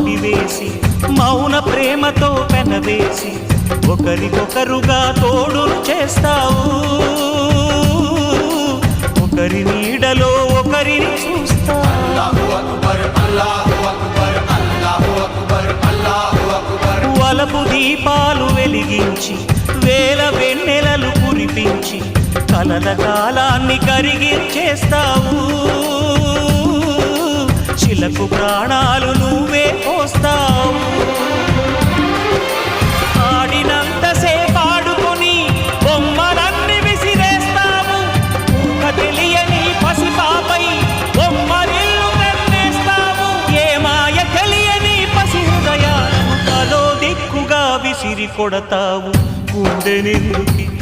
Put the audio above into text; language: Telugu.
కొట్టివేసి మౌన ప్రేమతో పెనవేసి ఒకరికొకరుగా తోడును చేస్తావు. ఒకరి నీడలో ఒకరిని చూస్తావు. వలపు దీపాలు వెలిగించి వేల వెన్నెలలు కురిపించి కలల కాలాన్ని కరిగించేస్తావు. చిలకు ప్రాణాలు నువ్వే పోస్తావు. ఆడినంతసేపు ఆడుకొని బొమ్మలన్నీ విసిరేస్తావు. ఊహ తెలియని పసిపాపై బొమ్మరిల్లు కన్నేస్తావు. ఏ మాయ తెలియని పసి హృదయాలను తలో దిక్కుగా విసిరి కొడతావు. గుండెనెందుకిచ్చావురా?